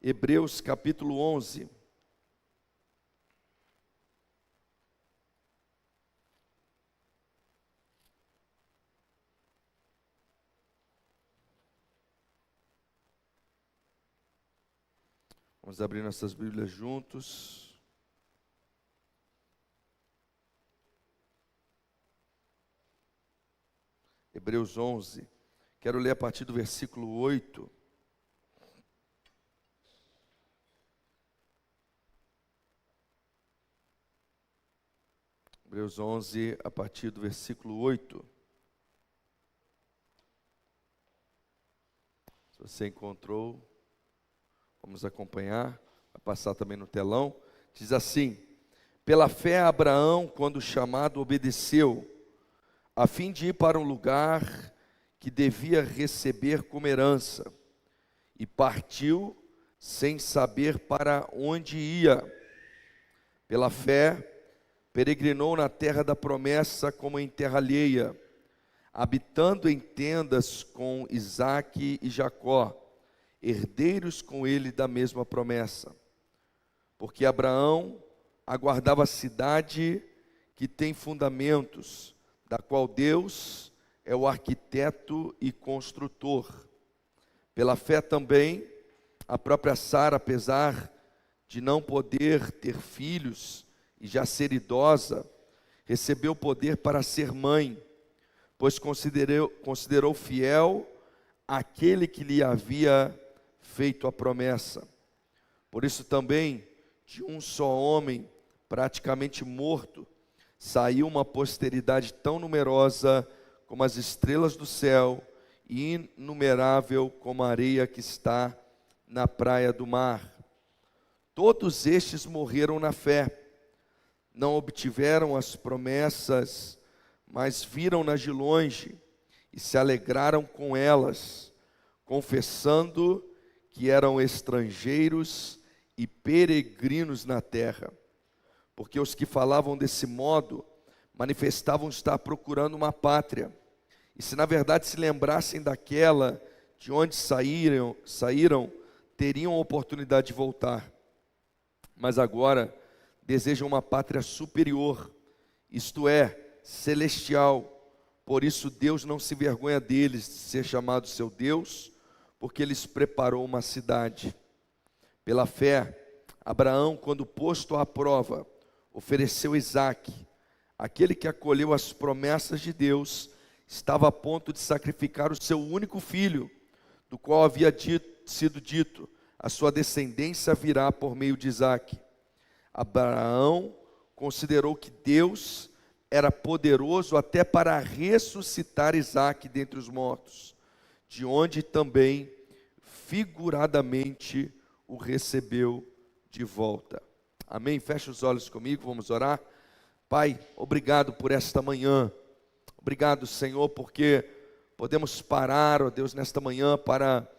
Hebreus capítulo 11. Vamos abrir nossas Bíblias juntos. Hebreus 11. Quero ler a partir do versículo 8. Hebreus 11, a partir do versículo 8. Se você encontrou, vamos acompanhar, vai passar também no telão. Diz assim: pela fé Abraão, quando chamado, obedeceu, a fim de ir para um lugar que devia receber como herança, e partiu sem saber para onde ia. Pela fé, peregrinou na terra da promessa como em terra alheia, habitando em tendas com Isaque e Jacó, herdeiros com ele da mesma promessa. Porque Abraão aguardava a cidade que tem fundamentos, da qual Deus é o arquiteto e construtor. Pela fé também, a própria Sara, apesar de não poder ter filhos e já ser idosa, recebeu poder para ser mãe, pois considerou fiel aquele que lhe havia feito a promessa. Por isso também, de um só homem, praticamente morto, saiu uma posteridade tão numerosa como as estrelas do céu e inumerável como a areia que está na praia do mar. Todos estes morreram na fé, não obtiveram as promessas, mas viram-nas de longe e se alegraram com elas, confessando que eram estrangeiros e peregrinos na terra. Porque os que falavam desse modo manifestavam estar procurando uma pátria, e se na verdade se lembrassem daquela de onde saíram, teriam a oportunidade de voltar. Mas agora desejam uma pátria superior, isto é, celestial. Por isso Deus não se vergonha deles de ser chamado seu Deus, porque lhes preparou uma cidade. Pela fé, Abraão, quando posto à prova, ofereceu Isaque. Aquele que acolheu as promessas de Deus estava a ponto de sacrificar o seu único filho, do qual havia sido dito: a sua descendência virá por meio de Isaque. Abraão considerou que Deus era poderoso até para ressuscitar Isaque dentre os mortos, de onde também figuradamente o recebeu de volta. Amém? Feche os olhos comigo, vamos orar. Pai, obrigado por esta manhã. Obrigado, Senhor, porque podemos parar, ó Deus, nesta manhã para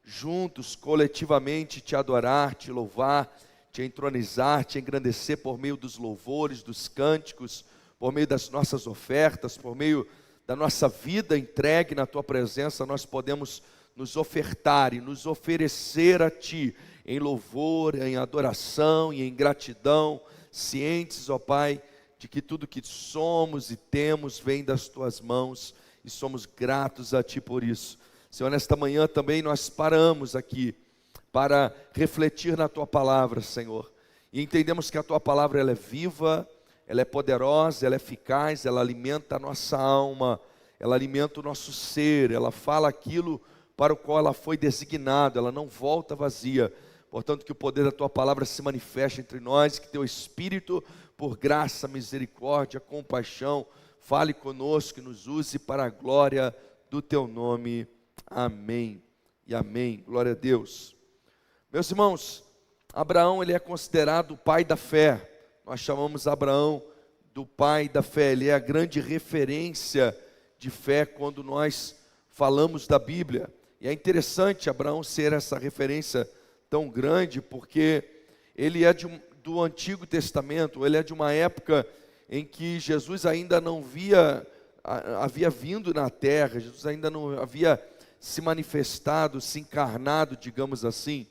juntos, coletivamente, te adorar, te louvar, te entronizar, te engrandecer por meio dos louvores, dos cânticos, por meio das nossas ofertas, por meio da nossa vida entregue na tua presença. Nós podemos nos ofertar e nos oferecer a ti em louvor, em adoração e em gratidão, cientes, ó Pai, de que tudo que somos e temos vem das tuas mãos, e somos gratos a ti por isso. Senhor, nesta manhã também nós paramos aqui para refletir na tua palavra, Senhor, e entendemos que a tua palavra ela é viva, ela é poderosa, ela é eficaz, ela alimenta a nossa alma, ela alimenta o nosso ser, ela fala aquilo para o qual ela foi designada, ela não volta vazia. Portanto, que o poder da tua palavra se manifeste entre nós, que teu Espírito, por graça, misericórdia, compaixão, fale conosco e nos use para a glória do teu nome. Amém e amém. Glória a Deus. Meus irmãos, Abraão ele é considerado o pai da fé. Nós chamamos Abraão do pai da fé. Ele é a grande referência de fé quando nós falamos da Bíblia. E é interessante Abraão ser essa referência tão grande, porque ele é do Antigo Testamento, ele é de uma época em que Jesus ainda não havia vindo na terra, Jesus ainda não havia se manifestado, se encarnado, digamos assim.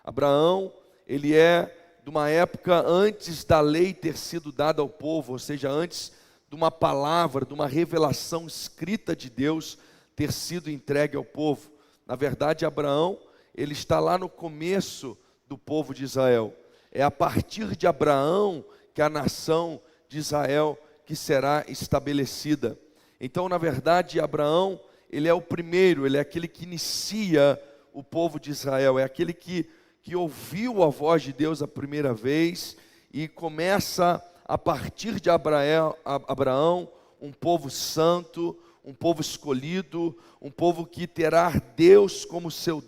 Abraão, ele é de uma época antes da lei ter sido dada ao povo, ou seja, antes de uma palavra, de uma revelação escrita de Deus ter sido entregue ao povo. Na verdade, Abraão, ele está lá no começo do povo de Israel. É a partir de Abraão que a nação de Israel que será estabelecida. Então, na verdade, Abraão, ele é o primeiro, ele é aquele que inicia o povo de Israel, é aquele que ouviu a voz de Deus a primeira vez e começa, a partir de Abraão, um povo santo, um povo escolhido, um povo que terá Deus, como seu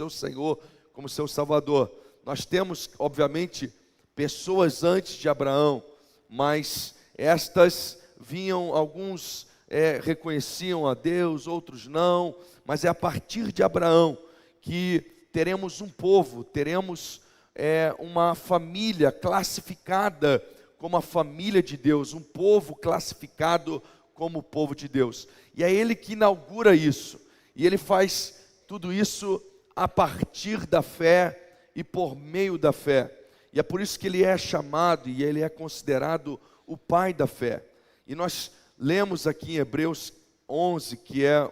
Senhor, como seu Salvador. Nós temos, obviamente, pessoas antes de Abraão, mas estas vinham, alguns reconheciam a Deus, outros não, mas é a partir de Abraão que teremos um povo, teremos uma família classificada como a família de Deus, um povo classificado como o povo de Deus. E é Ele que inaugura isso, e Ele faz tudo isso a partir da fé e por meio da fé. E é por isso que Ele é chamado e Ele é considerado o Pai da fé. E nós lemos aqui em Hebreus 11, que é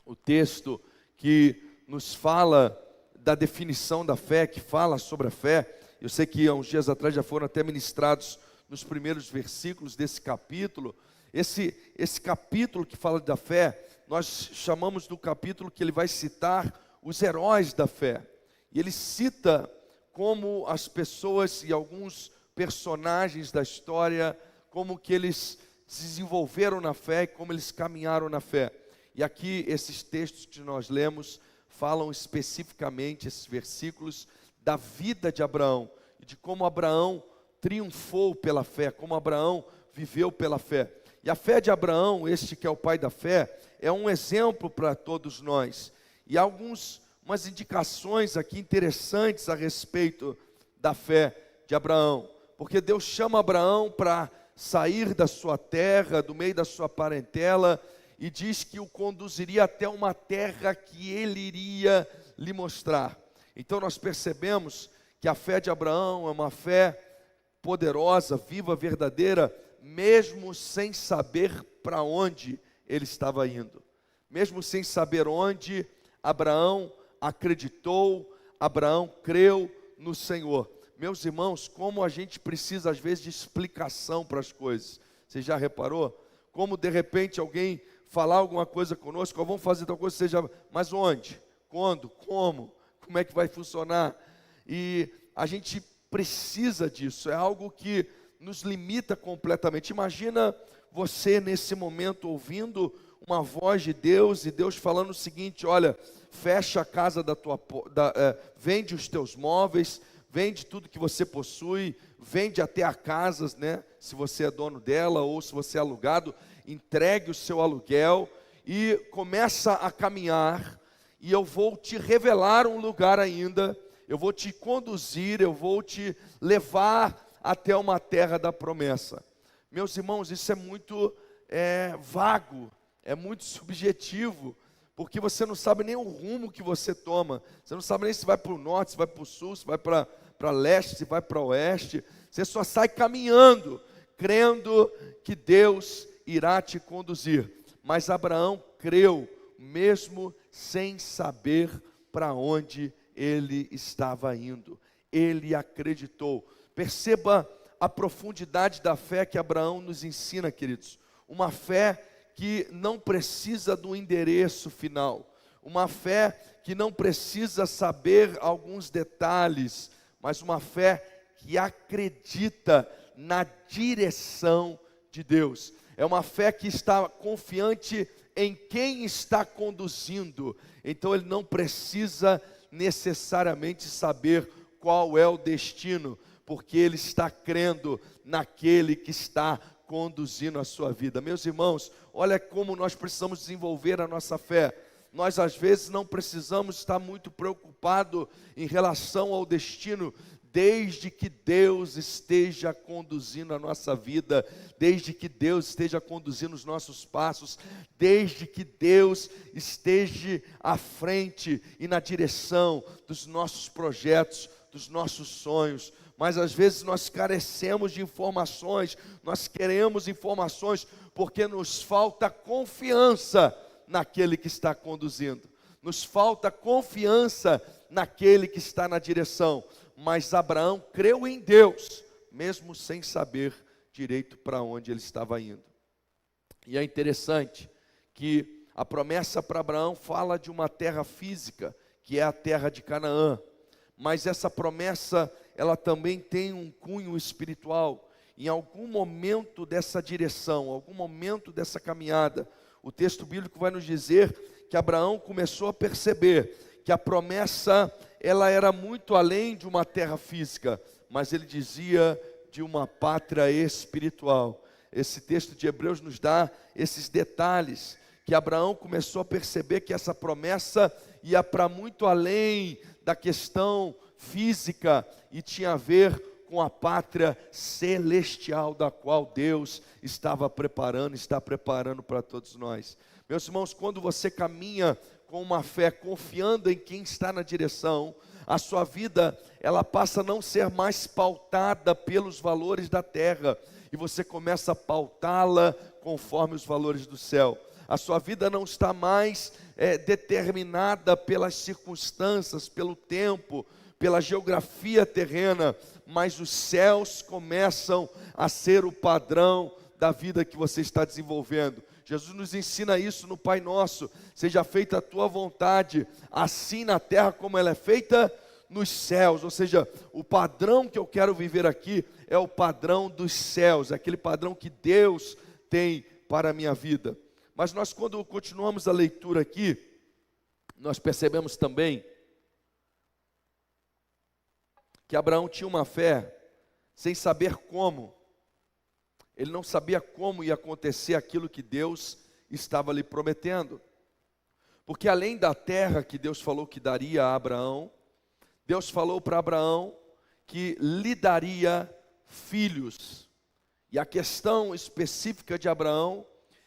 o texto que nos fala da definição da fé, que fala sobre a fé. Eu sei que há uns dias atrás já foram até ministrados nos primeiros versículos desse capítulo. Esse capítulo que fala da fé, nós chamamos do capítulo que ele vai citar os heróis da fé. E ele cita como as pessoas e alguns personagens da história, como que eles se desenvolveram na fé e como eles caminharam na fé. E aqui esses textos que nós lemos falam especificamente, esses versículos, da vida de Abraão e de como Abraão triunfou pela fé, como Abraão viveu pela fé. E a fé de Abraão, este que é o pai da fé, é um exemplo para todos nós. E há umas indicações aqui interessantes a respeito da fé de Abraão, porque Deus chama Abraão para sair da sua terra, do meio da sua parentela, e diz que o conduziria até uma terra que ele iria lhe mostrar. Então nós percebemos que a fé de Abraão é uma fé poderosa, viva, verdadeira, mesmo sem saber para onde ele estava indo. Mesmo sem saber onde, Abraão acreditou, Abraão creu no Senhor. Meus irmãos, como a gente precisa às vezes de explicação para as coisas. Você já reparou? Como de repente alguém falar alguma coisa conosco, vamos fazer tal coisa, seja, mas onde? Quando? Como é que vai funcionar? E a gente precisa disso, é algo que nos limita completamente. Imagina você nesse momento ouvindo uma voz de Deus e Deus falando o seguinte: olha, fecha a casa vende os teus móveis, vende tudo que você possui, vende até a casa, né? Se você é dono dela ou se você é alugado, entregue o seu aluguel e começa a caminhar, e eu vou te revelar um lugar ainda, eu vou te conduzir, eu vou te levar até uma terra da promessa. Meus irmãos, isso é muito vago, é muito subjetivo, porque você não sabe nem o rumo que você toma, você não sabe nem se vai para o norte, se vai para o sul, se vai para leste, se vai para oeste, você só sai caminhando, crendo que Deus irá te conduzir. Mas Abraão creu, mesmo sem saber para onde ele estava indo. Ele acreditou. Perceba a profundidade da fé que Abraão nos ensina, queridos. Uma fé que não precisa do endereço final. Uma fé que não precisa saber alguns detalhes, mas uma fé que acredita na direção de Deus. É uma fé que está confiante em quem está conduzindo. Então ele não precisa necessariamente saber qual é o destino, porque ele está crendo naquele que está conduzindo a sua vida. Meus irmãos, olha como nós precisamos desenvolver a nossa fé. Nós às vezes não precisamos estar muito preocupados em relação ao destino. desde que Deus esteja conduzindo a nossa vida, desde que Deus esteja conduzindo os nossos passos, desde que Deus esteja à frente e na direção dos nossos projetos, dos nossos sonhos. Mas às vezes nós carecemos de informações, nós queremos informações porque nos falta confiança naquele que está conduzindo, nos falta confiança naquele que está na direção. Mas Abraão creu em Deus, mesmo sem saber direito para onde ele estava indo. E é interessante que a promessa para Abraão fala de uma terra física, que é a terra de Canaã. Mas essa promessa, ela também tem um cunho espiritual. Em algum momento dessa direção, algum momento dessa caminhada, o texto bíblico vai nos dizer que Abraão começou a perceber que a promessa, ela era muito além de uma terra física, mas ele dizia de uma pátria espiritual. Esse texto de Hebreus nos dá esses detalhes, que Abraão começou a perceber que essa promessa ia para muito além da questão física e tinha a ver com a pátria celestial da qual Deus estava preparando, está preparando para todos nós. Meus irmãos, quando você caminha com uma fé, confiando em quem está na direção, a sua vida, ela passa a não ser mais pautada pelos valores da terra, e você começa a pautá-la conforme os valores do céu. A sua vida não está mais determinada pelas circunstâncias, pelo tempo, pela geografia terrena, mas os céus começam a ser o padrão da vida que você está desenvolvendo. Jesus nos ensina isso no Pai Nosso: seja feita a tua vontade, assim na terra como ela é feita nos céus. Ou seja, o padrão que eu quero viver aqui é o padrão dos céus, aquele padrão que Deus tem para a minha vida. Mas nós, quando continuamos a leitura aqui, nós percebemos também que Abraão tinha uma fé sem saber como. Ele não sabia como ia acontecer aquilo que Deus estava lhe prometendo. Porque além da terra que Deus falou que daria a Abraão, Deus falou para Abraão que lhe daria filhos. E a questão específica de Abraão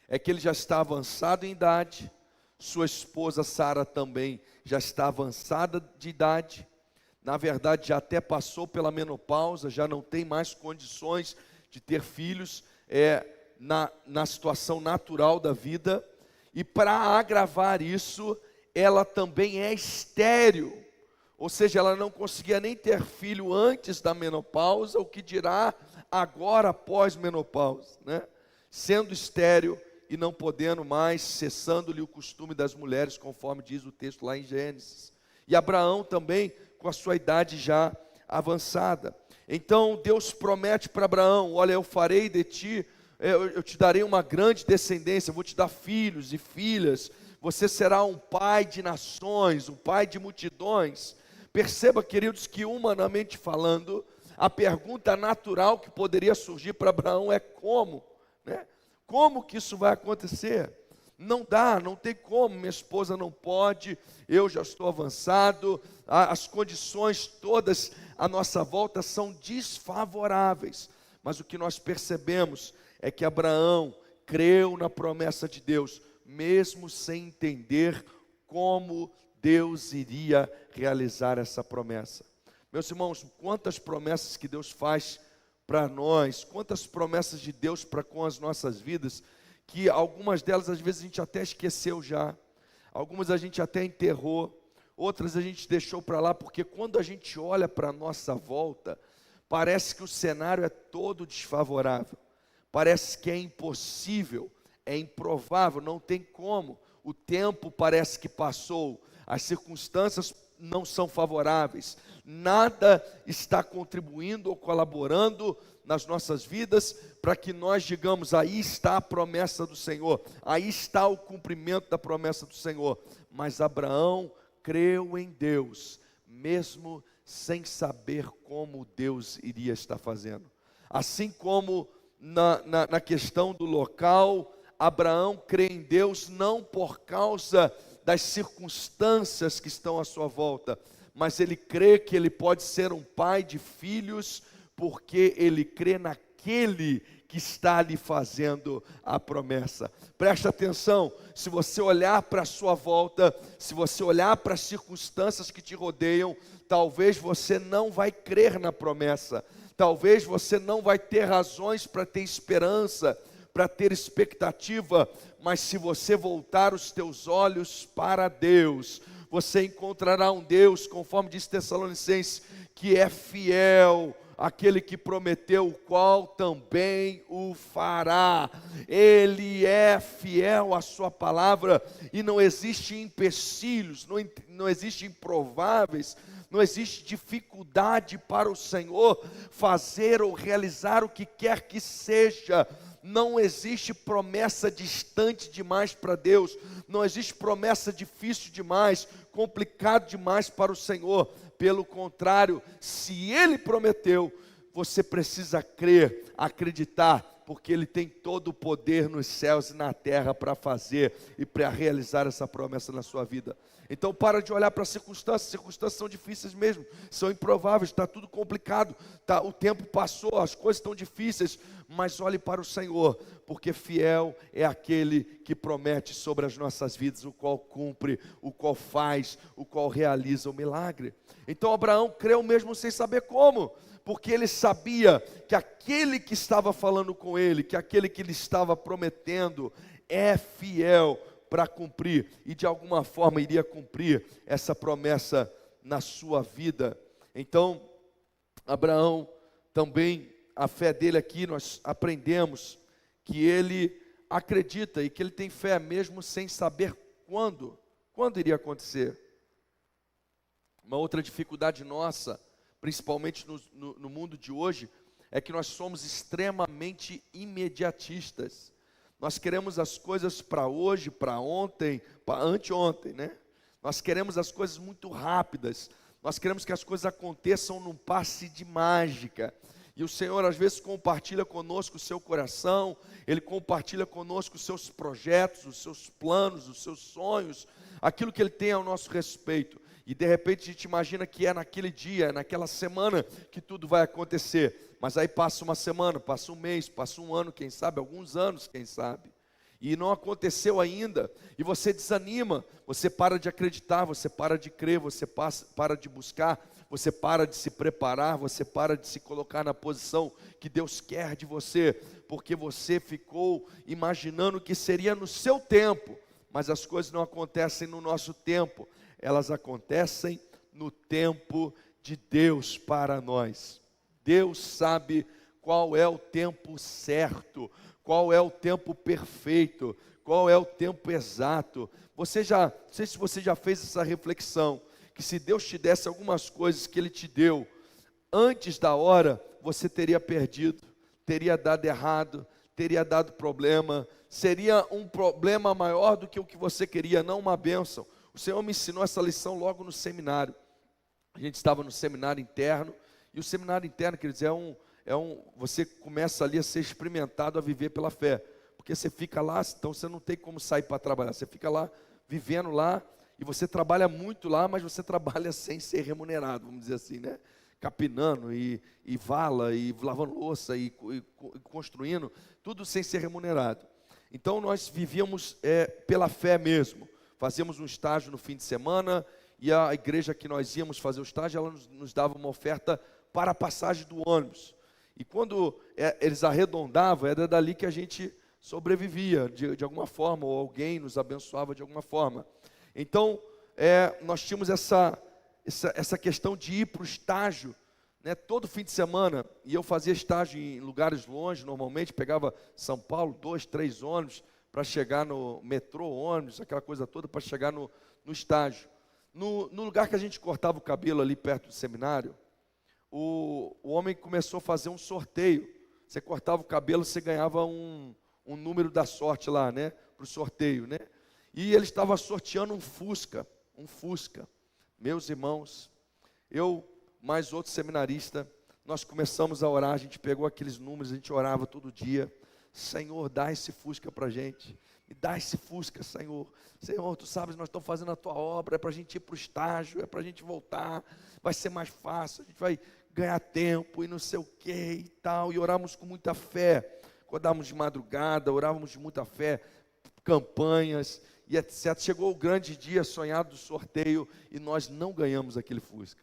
é que ele já está avançado em idade, sua esposa Sara também já está avançada de idade, na verdade já até passou pela menopausa, já não tem mais condições de ter filhos, na situação natural da vida, e para agravar isso, ela também é estéril, ou seja, ela não conseguia nem ter filho antes da menopausa, o que dirá agora após menopausa, né? Sendo estéril e não podendo mais, cessando-lhe o costume das mulheres, conforme diz o texto lá em Gênesis. E Abraão também, com a sua idade já avançada. Então Deus promete para Abraão: olha, eu farei de ti, eu te darei uma grande descendência, vou te dar filhos e filhas, você será um pai de nações, um pai de multidões. Perceba, queridos, que humanamente falando, a pergunta natural que poderia surgir para Abraão é como, né? Como que isso vai acontecer? Não dá, não tem como, minha esposa não pode, eu já estou avançado, as condições todas à nossa volta são desfavoráveis. Mas o que nós percebemos é que Abraão creu na promessa de Deus, mesmo sem entender como Deus iria realizar essa promessa. Meus irmãos, quantas promessas que Deus faz para nós, quantas promessas de Deus para com as nossas vidas, que algumas delas às vezes a gente até esqueceu já, algumas a gente até enterrou, outras a gente deixou para lá, porque quando a gente olha para a nossa volta, parece que o cenário é todo desfavorável, parece que é impossível, é improvável, não tem como, o tempo parece que passou, as circunstâncias não são favoráveis, nada está contribuindo ou colaborando nas nossas vidas para que nós digamos: aí está a promessa do Senhor, aí está o cumprimento da promessa do Senhor. Mas Abraão creu em Deus, mesmo sem saber como Deus iria estar fazendo. Assim como na questão do local, Abraão crê em Deus não por causa das circunstâncias que estão à sua volta, mas ele crê que ele pode ser um pai de filhos, porque ele crê naquele que está lhe fazendo a promessa. Preste atenção, se você olhar para a sua volta, se você olhar para as circunstâncias que te rodeiam, talvez você não vai crer na promessa, talvez você não vai ter razões para ter esperança, para ter expectativa, mas se você voltar os teus olhos para Deus, você encontrará um Deus, conforme diz Tessalonicenses, que é fiel, aquele que prometeu, o qual também o fará. Ele é fiel à sua palavra, e não existe empecilhos, não existe improváveis, não existe dificuldade para o Senhor fazer ou realizar o que quer que seja. Não existe promessa distante demais para Deus, não existe promessa difícil demais, complicado demais para o Senhor. Pelo contrário, se Ele prometeu, você precisa crer, acreditar, porque Ele tem todo o poder nos céus e na terra para fazer e para realizar essa promessa na sua vida. Então para de olhar para as circunstâncias são difíceis mesmo, são improváveis, está tudo complicado, o tempo passou, as coisas estão difíceis, mas olhe para o Senhor, porque fiel é aquele que promete sobre as nossas vidas, o qual cumpre, o qual faz, o qual realiza o milagre. Então Abraão creu mesmo sem saber como, porque ele sabia que aquele que estava falando com ele, que aquele que lhe estava prometendo, é fiel para cumprir, e de alguma forma iria cumprir essa promessa na sua vida. Então, Abraão também, a fé dele aqui, nós aprendemos que ele acredita e que ele tem fé mesmo sem saber quando iria acontecer. Uma outra dificuldade nossa, principalmente no mundo de hoje, é que nós somos extremamente imediatistas. Nós queremos as coisas para hoje, para ontem, para anteontem, né? Nós queremos as coisas muito rápidas. Nós queremos que as coisas aconteçam num passe de mágica. E o Senhor às vezes compartilha conosco o seu coração, Ele compartilha conosco os seus projetos, os seus planos, os seus sonhos, aquilo que Ele tem ao nosso respeito. E de repente a gente imagina que é naquele dia, naquela semana que tudo vai acontecer. Mas aí passa uma semana, passa um mês, passa um ano, quem sabe, alguns anos, quem sabe. E não aconteceu ainda, e você desanima, você para de acreditar, você para de crer, você para de buscar, você para de se preparar, você para de se colocar na posição que Deus quer de você, porque você ficou imaginando que seria no seu tempo, mas as coisas não acontecem no nosso tempo, elas acontecem no tempo de Deus para nós. Deus sabe qual é o tempo certo, qual é o tempo perfeito, qual é o tempo exato. Não sei se você já fez essa reflexão, que se Deus te desse algumas coisas que Ele te deu antes da hora, você teria perdido, teria dado errado, teria dado problema, seria um problema maior do que o que você queria, não uma bênção. O Senhor me ensinou essa lição logo no seminário. A gente estava no seminário interno, e o seminário interno, quer dizer, você começa ali a ser experimentado a viver pela fé, porque você fica lá, então você não tem como sair para trabalhar, você fica lá, vivendo lá, e você trabalha muito lá, mas você trabalha sem ser remunerado, vamos dizer assim, né? Capinando, e vala, e lavando louça, e construindo, tudo sem ser remunerado. Então nós vivíamos pela fé mesmo, fazíamos um estágio no fim de semana, e a igreja que nós íamos fazer o estágio, ela nos dava uma oferta para a passagem do ônibus. E quando eles arredondavam, era dali que a gente sobrevivia, de alguma forma, ou alguém nos abençoava de alguma forma. Então, nós tínhamos essa questão de ir para o estágio, né, todo fim de semana, e eu fazia estágio em lugares longe, normalmente, pegava São Paulo, 2, 3 ônibus, para chegar no metrô, ônibus, aquela coisa toda, para chegar no estágio. No lugar que a gente cortava o cabelo ali perto do seminário, o homem começou a fazer um sorteio. Você cortava o cabelo, você ganhava um número da sorte lá, né? Para o sorteio, né? E ele estava sorteando um Fusca. Meus irmãos, eu, mais outro seminarista, nós começamos a orar, a gente pegou aqueles números, a gente orava todo dia. Senhor, dá esse Fusca para a gente. Me dá esse Fusca, Senhor. Senhor, tu sabes, nós estamos fazendo a tua obra, é para a gente ir para o estágio, é para a gente voltar, vai ser mais fácil, a gente vai ganhar tempo e não sei o que e tal. E oramos com muita fé, acordávamos de madrugada, orávamos de muita fé, campanhas e etc. Chegou o grande dia sonhado do sorteio e nós não ganhamos aquele Fusca.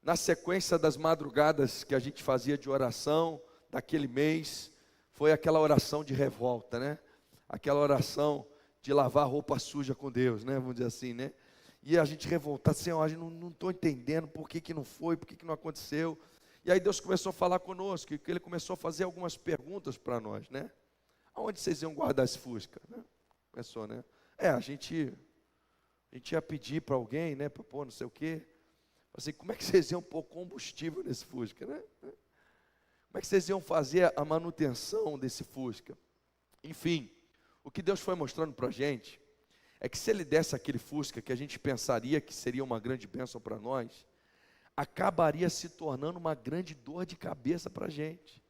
Na sequência das madrugadas que a gente fazia de oração daquele mês, foi aquela oração de revolta, né? Aquela oração de lavar roupa suja com Deus, né? Vamos dizer assim, né? E a gente revoltado, Senhor, não estou entendendo por que não foi, por que não aconteceu. E aí Deus começou a falar conosco, e Ele começou a fazer algumas perguntas para nós, né? Aonde vocês iam guardar esse Fusca? Né? Começou, né? A gente ia pedir para alguém, né? Para pôr não sei o quê. Assim, como é que vocês iam pôr combustível nesse Fusca, né? Como é que vocês iam fazer a manutenção desse Fusca? Enfim, o que Deus foi mostrando para a gente é que se Ele desse aquele Fusca que a gente pensaria que seria uma grande bênção para nós, acabaria se tornando uma grande dor de cabeça para a gente.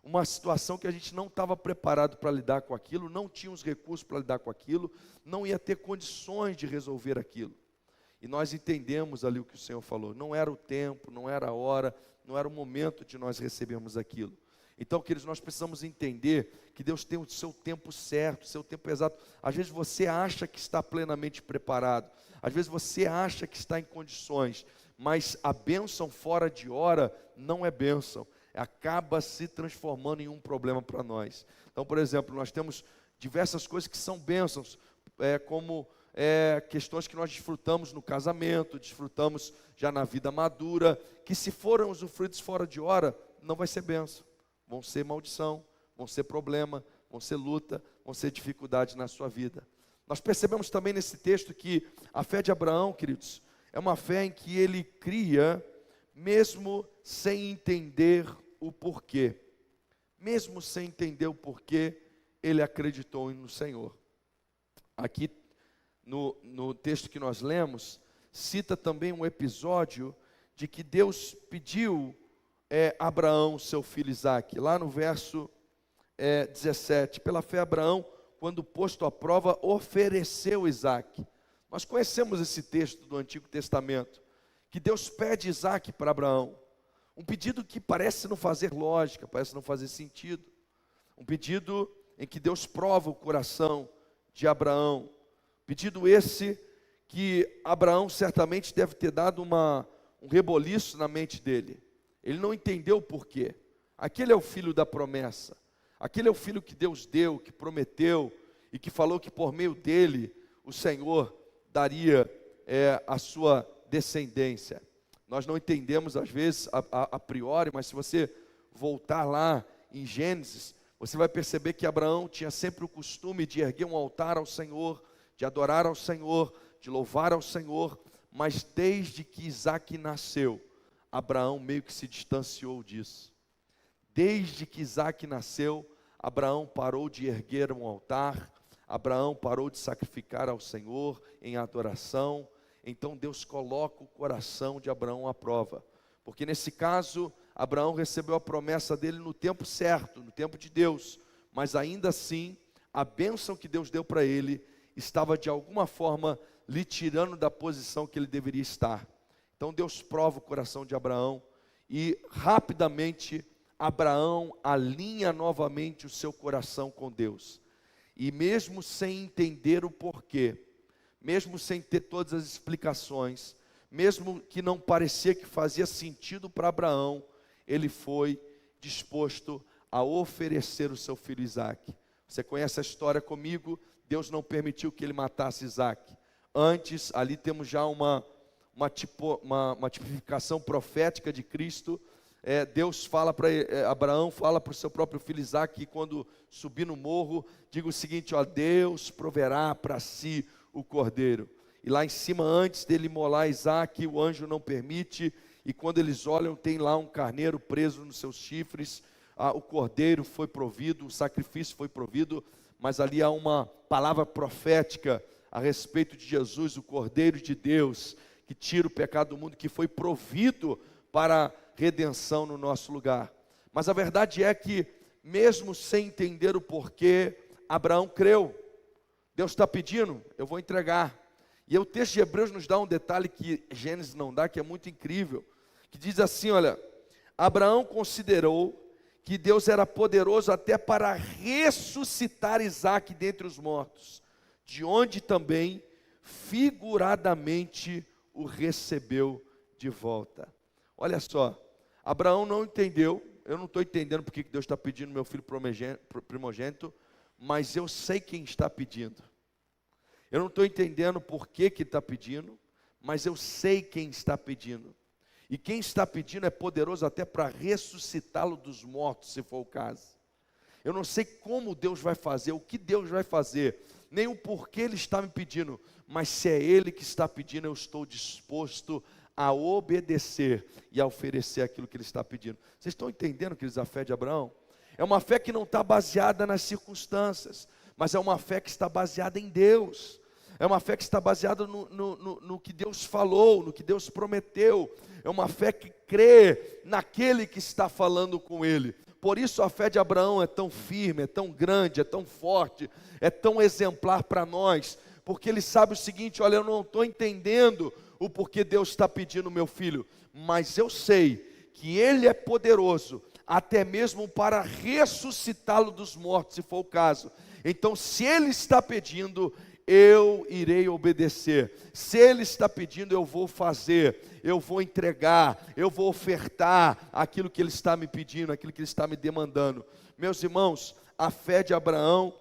Uma situação que a gente não estava preparado para lidar com aquilo, não tinha os recursos para lidar com aquilo, não ia ter condições de resolver aquilo. E nós entendemos ali o que o Senhor falou, não era o tempo, não era a hora, não era o momento de nós recebermos aquilo. Então, queridos, nós precisamos entender que Deus tem o seu tempo certo, o seu tempo exato. Às vezes você acha que está plenamente preparado, às vezes você acha que está em condições, mas a bênção fora de hora não é bênção, acaba se transformando em um problema para nós. Então, por exemplo, nós temos diversas coisas que são bênçãos, como questões que nós desfrutamos no casamento, desfrutamos já na vida madura, que se forem usufruídos fora de hora, não vai ser bênção. Vão ser maldição, vão ser problema, vão ser luta, vão ser dificuldades na sua vida. Nós percebemos também nesse texto que a fé de Abraão, queridos, é uma fé em que ele cria, mesmo sem entender o porquê. Mesmo sem entender o porquê, ele acreditou no Senhor. Aqui, no texto que nós lemos, cita também um episódio de que Deus pediu Abraão, seu filho Isaque, lá no verso 17, pela fé Abraão, quando posto à prova, ofereceu Isaque. Nós conhecemos esse texto do Antigo Testamento, que Deus pede Isaque para Abraão, um pedido que parece não fazer lógica, parece não fazer sentido, um pedido em que Deus prova o coração de Abraão, pedido esse que Abraão certamente deve ter dado um reboliço na mente dele. Ele não entendeu o porquê. Aquele é o filho da promessa. Aquele é o filho que Deus deu, que prometeu e que falou que por meio dele o Senhor daria a sua descendência. Nós não entendemos às vezes a priori, mas se você voltar lá em Gênesis, você vai perceber que Abraão tinha sempre o costume de erguer um altar ao Senhor, de adorar ao Senhor, de louvar ao Senhor, mas desde que Isaque nasceu, Abraão meio que se distanciou disso. Desde que Isaque nasceu, Abraão parou de erguer um altar, Abraão parou de sacrificar ao Senhor em adoração. Então Deus coloca o coração de Abraão à prova, porque nesse caso, Abraão recebeu a promessa dele no tempo certo, no tempo de Deus, mas ainda assim, a bênção que Deus deu para ele, estava de alguma forma lhe tirando da posição que ele deveria estar. Então Deus prova o coração de Abraão e rapidamente Abraão alinha novamente o seu coração com Deus. E mesmo sem entender o porquê, mesmo sem ter todas as explicações, mesmo que não parecia que fazia sentido para Abraão, ele foi disposto a oferecer o seu filho Isaque. Você conhece a história comigo? Deus não permitiu que ele matasse Isaque. Antes, ali temos já uma tipificação profética de Cristo. Deus fala para Abraão, fala para o seu próprio filho Isaque, que quando subir no morro, diga o seguinte, Deus proverá para si o cordeiro. E lá em cima, antes dele imolar Isaque, o anjo não permite, e quando eles olham, tem lá um carneiro preso nos seus chifres, o cordeiro foi provido, o sacrifício foi provido, mas ali há uma palavra profética a respeito de Jesus, o Cordeiro de Deus, que tira o pecado do mundo, que foi provido para redenção no nosso lugar. Mas a verdade é que, mesmo sem entender o porquê, Abraão creu. Deus está pedindo, eu vou entregar. E o texto de Hebreus nos dá um detalhe que Gênesis não dá, que é muito incrível, que diz assim, olha, Abraão considerou que Deus era poderoso até para ressuscitar Isaque dentre os mortos, de onde também figuradamente o recebeu de volta. Olha só, Abraão não entendeu, eu não estou entendendo porque que Deus está pedindo meu filho primogênito, mas eu sei quem está pedindo. Eu não estou entendendo por que está pedindo, mas eu sei quem está pedindo. E quem está pedindo é poderoso até para ressuscitá-lo dos mortos, se for o caso. Eu não sei como Deus vai fazer, o que Deus vai fazer, nem o porquê Ele está me pedindo, mas se é Ele que está pedindo, eu estou disposto a obedecer e a oferecer aquilo que Ele está pedindo. Vocês estão entendendo, queridos, a fé de Abraão? É uma fé que não está baseada nas circunstâncias, mas é uma fé que está baseada em Deus. É uma fé que está baseada no que Deus falou, no que Deus prometeu. É uma fé que crê naquele que está falando com ele. Por isso a fé de Abraão é tão firme, é tão grande, é tão forte, é tão exemplar para nós. Porque ele sabe o seguinte, olha, eu não estou entendendo o porquê Deus está pedindo meu filho, mas eu sei que Ele é poderoso, até mesmo para ressuscitá-lo dos mortos, se for o caso. Então, se Ele está pedindo, eu irei obedecer. Se Ele está pedindo, eu vou fazer, eu vou entregar, eu vou ofertar aquilo que Ele está me pedindo, aquilo que Ele está me demandando. Meus irmãos, a fé de Abraão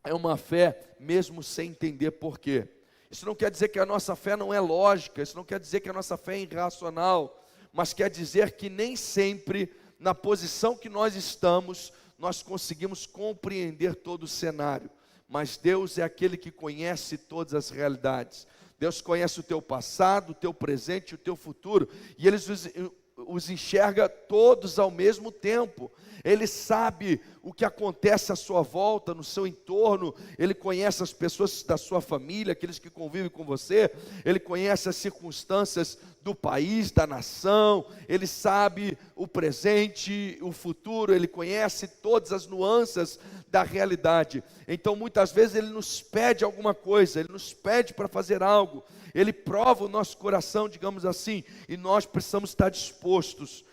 é uma fé mesmo sem entender por quê. Isso não quer dizer que a nossa fé não é lógica, isso não quer dizer que a nossa fé é irracional, mas quer dizer que nem sempre, na posição que nós estamos, nós conseguimos compreender todo o cenário. Mas Deus é aquele que conhece todas as realidades. Deus conhece o teu passado, o teu presente e o teu futuro, e Ele os enxerga todos ao mesmo tempo. Ele sabe o que acontece à sua volta, no seu entorno. Ele conhece as pessoas da sua família, aqueles que convivem com você. Ele conhece as circunstâncias do país, da nação. Ele sabe o presente, o futuro. Ele conhece todas as nuances da realidade. Então muitas vezes Ele nos pede alguma coisa, Ele nos pede para fazer algo. Ele prova o nosso coração, digamos assim, e nós precisamos estar dispostos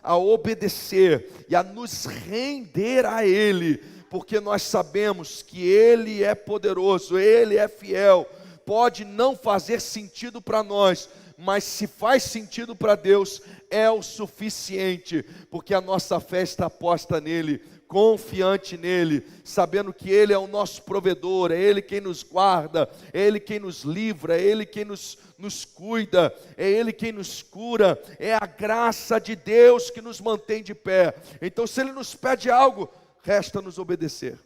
a obedecer e a nos render a Ele, porque nós sabemos que Ele é poderoso, Ele é fiel. Pode não fazer sentido para nós, mas se faz sentido para Deus, é o suficiente, porque a nossa fé está posta nele, confiante nele, sabendo que Ele é o nosso provedor, é Ele quem nos guarda, é Ele quem nos livra, é Ele quem nos cuida, é Ele quem nos cura, é a graça de Deus que nos mantém de pé. Então, se Ele nos pede algo, resta nos obedecer,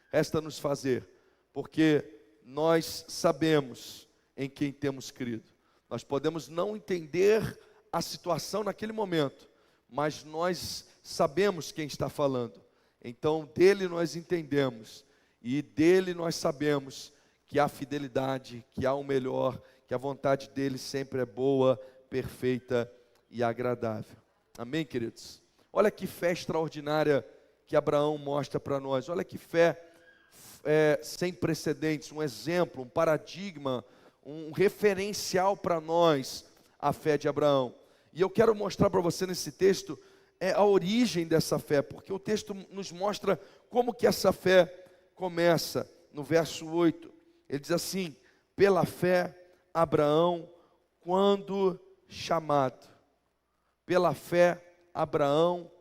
resta nos fazer, porque nós sabemos em quem temos crido. Nós podemos não entender a situação naquele momento, mas nós sabemos quem está falando. Então dele nós entendemos, e dele nós sabemos que há fidelidade, que há o melhor, que a vontade dele sempre é boa, perfeita e agradável. Amém, queridos? Olha que fé extraordinária que Abraão mostra para nós. Olha que fé sem precedentes, um exemplo, um paradigma, um referencial para nós, a fé de Abraão. E eu quero mostrar para você nesse texto a origem dessa fé, porque o texto nos mostra como que essa fé começa. No verso 8, ele diz assim: pela fé, Abraão, quando chamado. Pela fé, Abraão,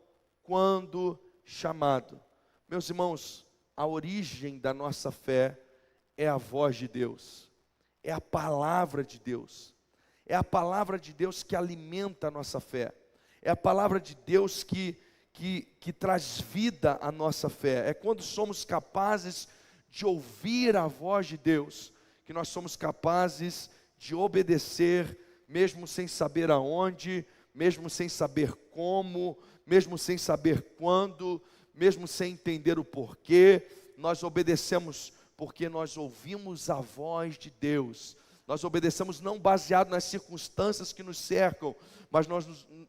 quando chamado. Meus irmãos, a origem da nossa fé é a voz de Deus, é a palavra de Deus, é a palavra de Deus que alimenta a nossa fé. É a palavra de Deus que traz vida à nossa fé. É quando somos capazes de ouvir a voz de Deus, que nós somos capazes de obedecer, mesmo sem saber aonde, mesmo sem saber como, mesmo sem saber quando, mesmo sem entender o porquê. Nós obedecemos porque nós ouvimos a voz de Deus. Nós obedecemos não baseado nas circunstâncias que nos cercam, mas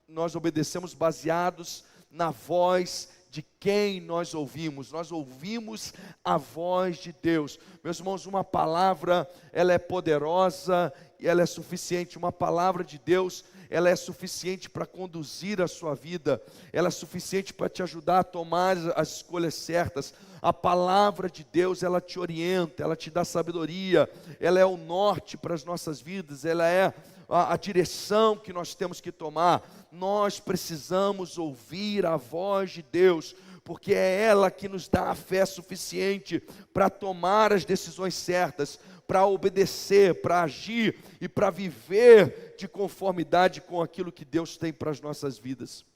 nós obedecemos baseados na voz de quem nós ouvimos. Nós ouvimos a voz de Deus. Meus irmãos, uma palavra, ela é poderosa e ela é suficiente. Uma palavra de Deus, ela é suficiente para conduzir a sua vida. Ela é suficiente para te ajudar a tomar as escolhas certas. A palavra de Deus, ela te orienta, ela te dá sabedoria. Ela é o norte para as nossas vidas. Ela é a direção que nós temos que tomar. Nós precisamos ouvir a voz de Deus, porque é ela que nos dá a fé suficiente para tomar as decisões certas, para obedecer, para agir e para viver de conformidade com aquilo que Deus tem para as nossas vidas.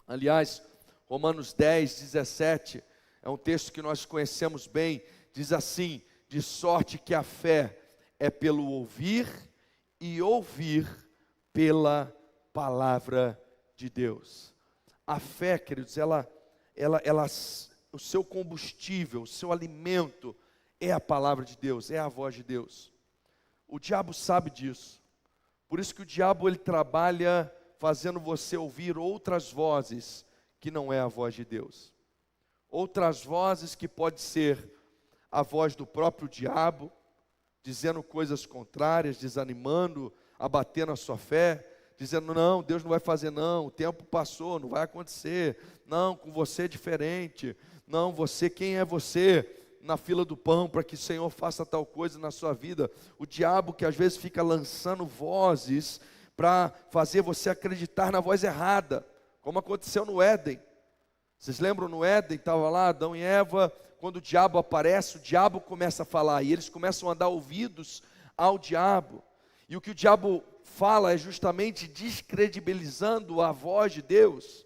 Aliás, Romanos 10, 17, é um texto que nós conhecemos bem, diz assim: de sorte que a fé é pelo ouvir e ouvir pela palavra de Deus. A fé, queridos, o seu combustível, o seu alimento é a palavra de Deus, é a voz de Deus. O diabo sabe disso. Por isso que o diabo ele trabalha fazendo você ouvir outras vozes que não é a voz de Deus. Outras vozes que pode ser a voz do próprio diabo, dizendo coisas contrárias, desanimando, abatendo a sua fé, dizendo: não, Deus não vai fazer não, o tempo passou, não vai acontecer, não, com você é diferente, não, você, quem é você na fila do pão para que o Senhor faça tal coisa na sua vida? O diabo que às vezes fica lançando vozes para fazer você acreditar na voz errada, como aconteceu no Éden. Vocês lembram no Éden, estava lá Adão e Eva, quando o diabo aparece, o diabo começa a falar, e eles começam a dar ouvidos ao diabo, e o que o diabo fala é justamente descredibilizando a voz de Deus.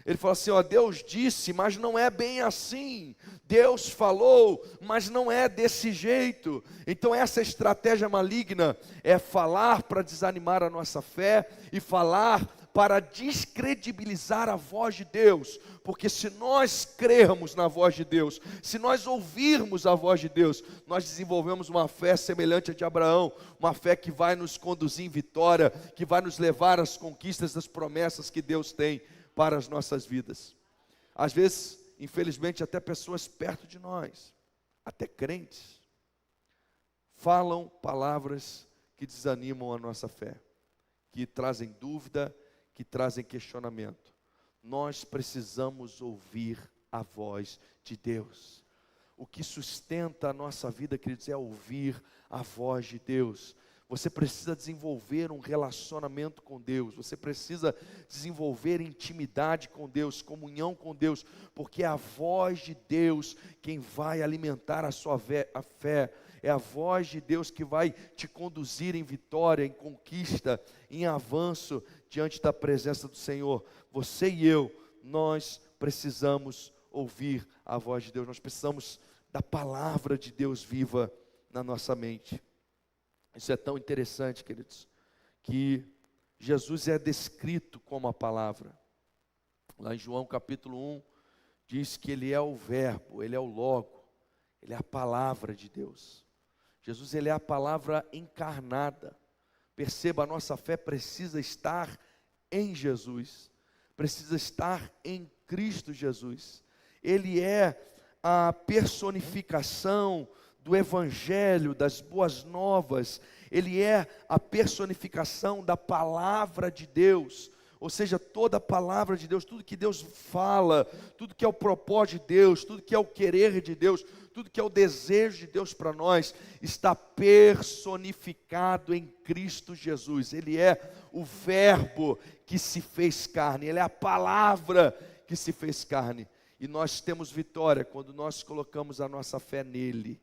Ele fala assim: ó, Deus disse, mas não é bem assim. Deus falou, mas não é desse jeito. Então essa estratégia maligna é falar para desanimar a nossa fé e falar para descredibilizar a voz de Deus, porque se nós crermos na voz de Deus, se nós ouvirmos a voz de Deus, nós desenvolvemos uma fé semelhante à de Abraão, uma fé que vai nos conduzir em vitória, que vai nos levar às conquistas das promessas que Deus tem para as nossas vidas. Às vezes, infelizmente, até pessoas perto de nós, até crentes, falam palavras que desanimam a nossa fé, que trazem dúvida, que trazem questionamento. Nós precisamos ouvir a voz de Deus. O que sustenta a nossa vida, queridos, é ouvir a voz de Deus. Você precisa desenvolver um relacionamento com Deus, você precisa desenvolver intimidade com Deus, comunhão com Deus, porque é a voz de Deus quem vai alimentar a sua fé, é a voz de Deus que vai te conduzir em vitória, em conquista, em avanço diante da presença do Senhor. Você e eu, nós precisamos ouvir a voz de Deus, nós precisamos da palavra de Deus viva na nossa mente. Isso é tão interessante, queridos, que Jesus é descrito como a palavra. Lá em João capítulo 1, diz que Ele é o verbo, Ele é o logo, Ele é a palavra de Deus. Jesus, Ele é a palavra encarnada. Perceba, a nossa fé precisa estar em Jesus, precisa estar em Cristo Jesus. Ele é a personificação do Evangelho, das boas novas. Ele é a personificação da palavra de Deus, ou seja, toda a palavra de Deus, tudo que Deus fala, tudo que é o propósito de Deus, tudo que é o querer de Deus, tudo que é o desejo de Deus para nós, está personificado em Cristo Jesus. Ele é o verbo que se fez carne, Ele é a palavra que se fez carne, e nós temos vitória quando nós colocamos a nossa fé nele.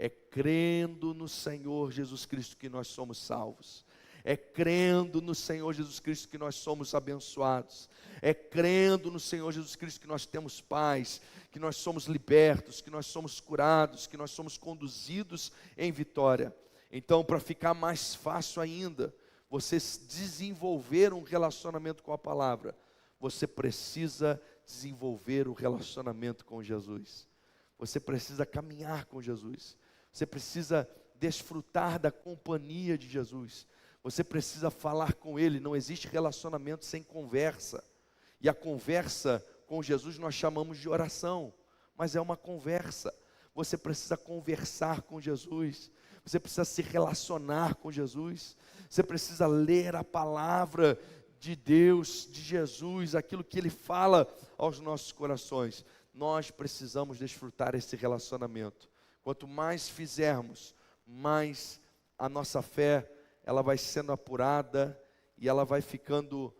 É crendo no Senhor Jesus Cristo que nós somos salvos. É crendo no Senhor Jesus Cristo que nós somos abençoados. É crendo no Senhor Jesus Cristo que nós temos paz, que nós somos libertos, que nós somos curados, que nós somos conduzidos em vitória. Então, para ficar mais fácil ainda, você desenvolver um relacionamento com a palavra, você precisa desenvolver um relacionamento com Jesus. Você precisa caminhar com Jesus. Você precisa desfrutar da companhia de Jesus. Você precisa falar com Ele. Não existe relacionamento sem conversa. E a conversa com Jesus nós chamamos de oração, mas é uma conversa. Você precisa conversar com Jesus, você precisa se relacionar com Jesus, você precisa ler a palavra de Deus, de Jesus, aquilo que Ele fala aos nossos corações. Nós precisamos desfrutar esse relacionamento. Quanto mais fizermos, mais a nossa fé, ela vai sendo apurada e ela vai ficando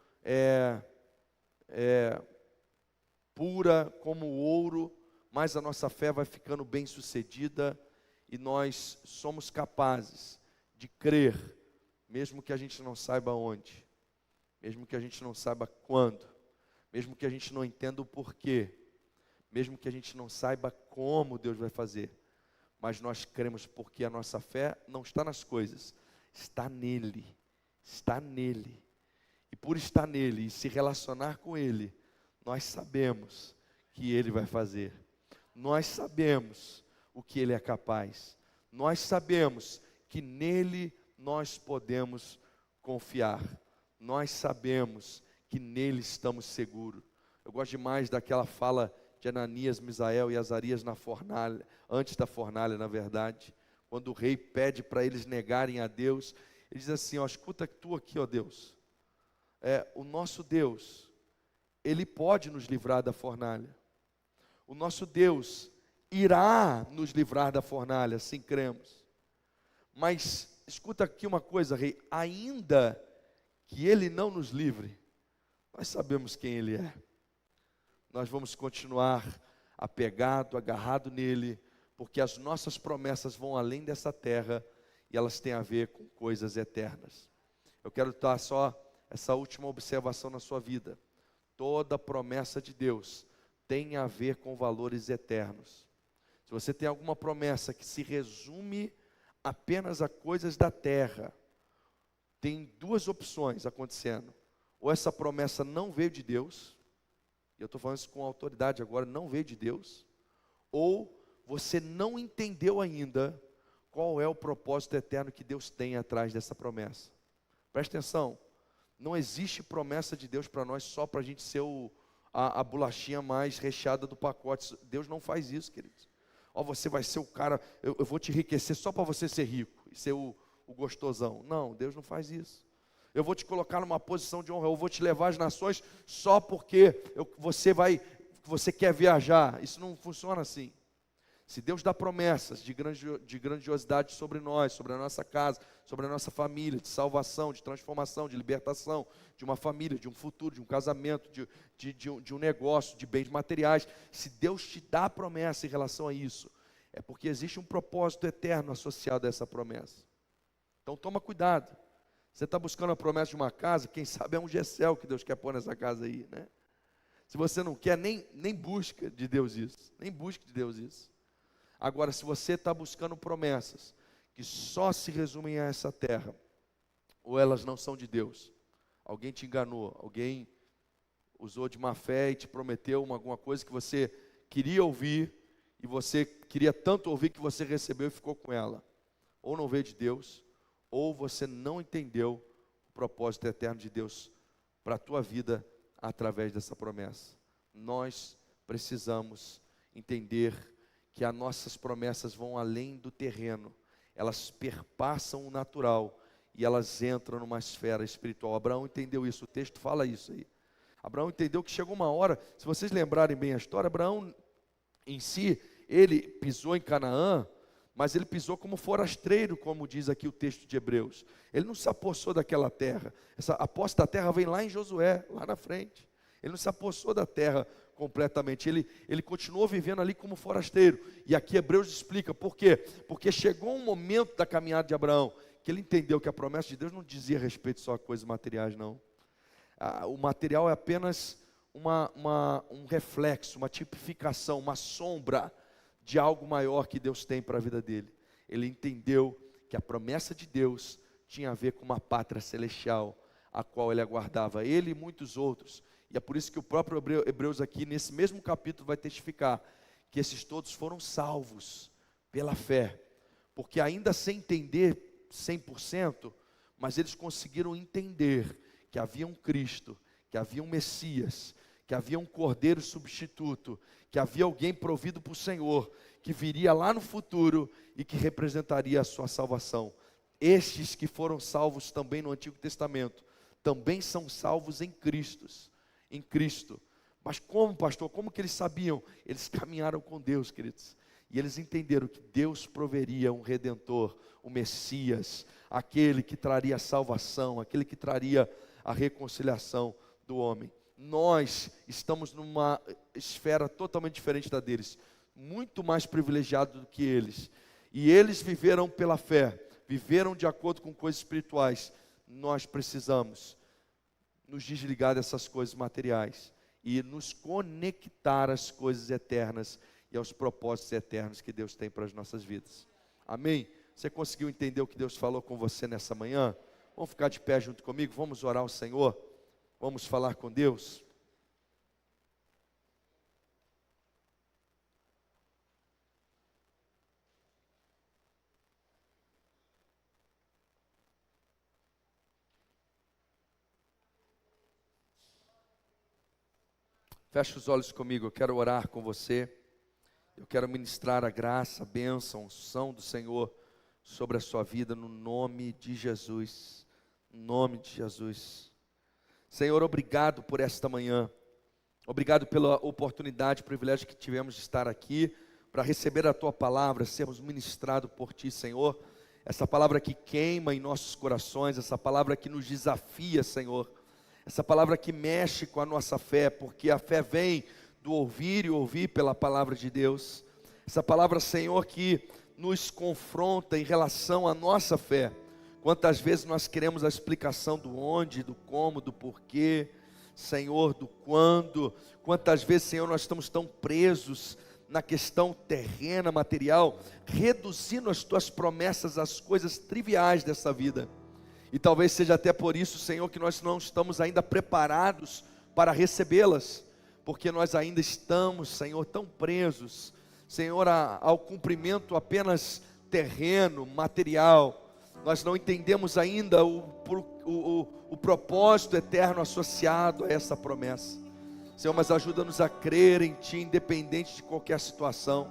pura como o ouro, mais a nossa fé vai ficando bem sucedida e nós somos capazes de crer, mesmo que a gente não saiba onde, mesmo que a gente não saiba quando, mesmo que a gente não entenda o porquê, mesmo que a gente não saiba como Deus vai fazer, mas nós cremos porque a nossa fé não está nas coisas, está nele, está nele. E por estar nele e se relacionar com ele, nós sabemos que ele vai fazer. Nós sabemos o que ele é capaz. Nós sabemos que nele nós podemos confiar. Nós sabemos que nele estamos seguros. Eu gosto demais daquela fala de Ananias, Misael e Azarias na fornalha, antes da fornalha, na verdade, quando o rei pede para eles negarem a Deus, ele diz assim, ó, escuta tu aqui, ó Deus, o nosso Deus, Ele pode nos livrar da fornalha, o nosso Deus irá nos livrar da fornalha, assim cremos, mas escuta aqui uma coisa, rei, ainda que Ele não nos livre, nós sabemos quem Ele é, nós vamos continuar apegado, agarrado nele, porque as nossas promessas vão além dessa terra e elas têm a ver com coisas eternas. Eu quero dar só essa última observação na sua vida. Toda promessa de Deus tem a ver com valores eternos. Se você tem alguma promessa que se resume apenas a coisas da terra, tem duas opções acontecendo. Ou essa promessa não veio de Deus, e eu estou falando isso com autoridade agora, não veio de Deus, ou você não entendeu ainda qual é o propósito eterno que Deus tem atrás dessa promessa. Preste atenção, não existe promessa de Deus para nós só para a gente ser a bolachinha mais recheada do pacote. Deus não faz isso, queridos. Ó, você vai ser o cara, eu vou te enriquecer só para você ser rico e ser o gostosão. Não, Deus não faz isso. Eu vou te colocar numa posição de honra, eu vou te levar às nações só porque você quer viajar. Isso não funciona assim. Se Deus dá promessas de grandiosidade sobre nós, sobre a nossa casa, sobre a nossa família, de salvação, de transformação, de libertação, de uma família, de um futuro, de um casamento, de um negócio, de bens materiais, se Deus te dá promessa em relação a isso, é porque existe um propósito eterno associado a essa promessa. Então toma cuidado. Você está buscando a promessa de uma casa, quem sabe é um Gessel que Deus quer pôr nessa casa aí, né? Se você não quer, nem busca de Deus isso, nem busque de Deus isso. Agora, se você está buscando promessas que só se resumem a essa terra, ou elas não são de Deus, alguém te enganou, alguém usou de má fé e te prometeu alguma coisa que você queria ouvir, e você queria tanto ouvir que você recebeu e ficou com ela, ou não veio de Deus, ou você não entendeu o propósito eterno de Deus para a tua vida através dessa promessa. Nós precisamos entender que as nossas promessas vão além do terreno, elas perpassam o natural e elas entram numa esfera espiritual. Abraão entendeu isso, o texto fala isso aí. Abraão entendeu que chegou uma hora, se vocês lembrarem bem a história, Abraão em si, ele pisou em Canaã, mas ele pisou como forasteiro, como diz aqui o texto de Hebreus. Ele não se apossou daquela terra. A posse da terra vem lá em Josué, lá na frente. Ele não se apossou da terra completamente. Ele continuou vivendo ali como forasteiro. E aqui Hebreus explica por quê. Porque chegou um momento da caminhada de Abraão que ele entendeu que a promessa de Deus não dizia respeito só a coisas materiais, não. O material é apenas um reflexo, uma tipificação, uma sombra de algo maior que Deus tem para a vida dele. Ele entendeu que a promessa de Deus tinha a ver com uma pátria celestial, a qual ele aguardava, ele e muitos outros. E é por isso que o próprio Hebreus aqui, nesse mesmo capítulo, vai testificar que esses todos foram salvos pela fé, porque ainda sem entender 100%, mas eles conseguiram entender que havia um Cristo, que havia um Messias, que havia um cordeiro substituto, que havia alguém provido por Senhor, que viria lá no futuro e que representaria a sua salvação. Estes que foram salvos também no Antigo Testamento, também são salvos em Cristo. Mas como, pastor? Como que eles sabiam? Eles caminharam com Deus, queridos. E eles entenderam que Deus proveria um Redentor, o Messias, aquele que traria a salvação, aquele que traria a reconciliação do homem. Nós estamos numa esfera totalmente diferente da deles, muito mais privilegiado do que eles. E eles viveram pela fé, viveram de acordo com coisas espirituais. Nós precisamos nos desligar dessas coisas materiais e nos conectar às coisas eternas e aos propósitos eternos que Deus tem para as nossas vidas. Amém? Você conseguiu entender o que Deus falou com você nessa manhã? Vamos ficar de pé junto comigo, vamos orar ao Senhor, vamos falar com Deus. Feche os olhos comigo, eu quero orar com você. Eu quero ministrar a graça, a bênção, a unção do Senhor sobre a sua vida, no nome de Jesus. No nome de Jesus. Senhor, obrigado por esta manhã. Obrigado pela oportunidade, privilégio que tivemos de estar aqui, para receber a Tua palavra, sermos ministrados por Ti, Senhor. Essa palavra que queima em nossos corações, essa palavra que nos desafia, Senhor. Essa palavra que mexe com a nossa fé, porque a fé vem do ouvir e ouvir pela palavra de Deus. Essa palavra, Senhor, que nos confronta em relação à nossa fé. Quantas vezes nós queremos a explicação do onde, do como, do porquê, Senhor, do quando. Quantas vezes, Senhor, nós estamos tão presos na questão terrena, material, reduzindo as Tuas promessas às coisas triviais dessa vida. E talvez seja até por isso, Senhor, que nós não estamos ainda preparados para recebê-las, porque nós ainda estamos, Senhor, tão presos, Senhor, ao cumprimento apenas terreno, material. Nós não entendemos ainda o propósito eterno associado a essa promessa. Senhor, mas ajuda-nos a crer em Ti, independente de qualquer situação.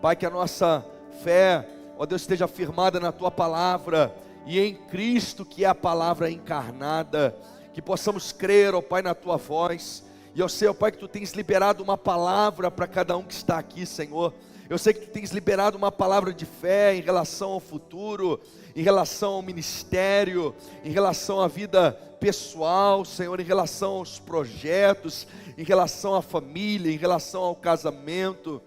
Pai, que a nossa fé, ó Deus, esteja firmada na Tua palavra, e em Cristo, que é a palavra encarnada, que possamos crer, ó Pai, na Tua voz. E eu sei, ó Pai, que Tu tens liberado uma palavra para cada um que está aqui, Senhor. Eu sei que Tu tens liberado uma palavra de fé em relação ao futuro, em relação ao ministério, em relação à vida pessoal, Senhor, em relação aos projetos, em relação à família, em relação ao casamento,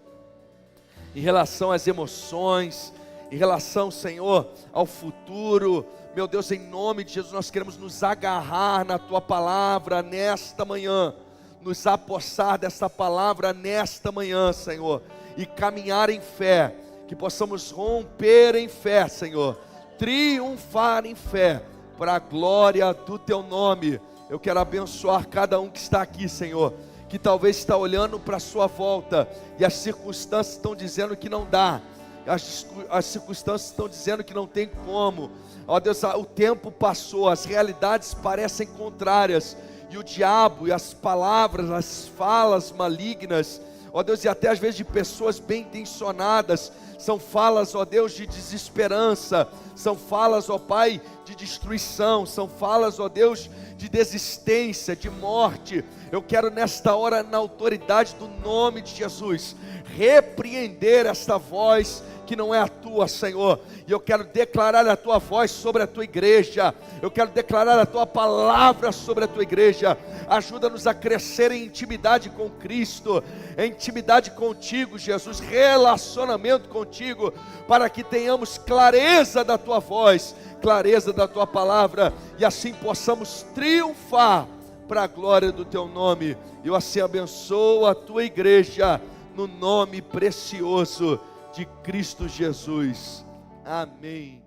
em relação às emoções, em relação, Senhor, ao futuro. Meu Deus, em nome de Jesus, nós queremos nos agarrar na Tua palavra nesta manhã, nos apossar dessa palavra nesta manhã, Senhor, e caminhar em fé, que possamos romper em fé, Senhor, triunfar em fé, para a glória do Teu nome. Eu quero abençoar cada um que está aqui, Senhor, que talvez está olhando para a sua volta, e as circunstâncias estão dizendo que não dá, as circunstâncias estão dizendo que não tem como. Ó Deus, o tempo passou, as realidades parecem contrárias, e o diabo e as palavras, as falas malignas, ó Deus, e até às vezes de pessoas bem intencionadas, são falas, ó Deus, de desesperança, são falas, ó Pai, de destruição, são falas, ó Deus, de desistência, de morte. Eu quero nesta hora, na autoridade do nome de Jesus, repreender esta voz que não é a Tua, Senhor, e eu quero declarar a Tua voz sobre a Tua igreja, eu quero declarar a Tua palavra sobre a Tua igreja. Ajuda-nos a crescer em intimidade com Cristo, em intimidade contigo, Jesus, relacionamento contigo, para que tenhamos clareza da Tua voz, clareza da Tua palavra, e assim possamos triunfar para a glória do Teu nome. Eu assim abençoo a Tua igreja, no nome precioso de Cristo Jesus. Amém.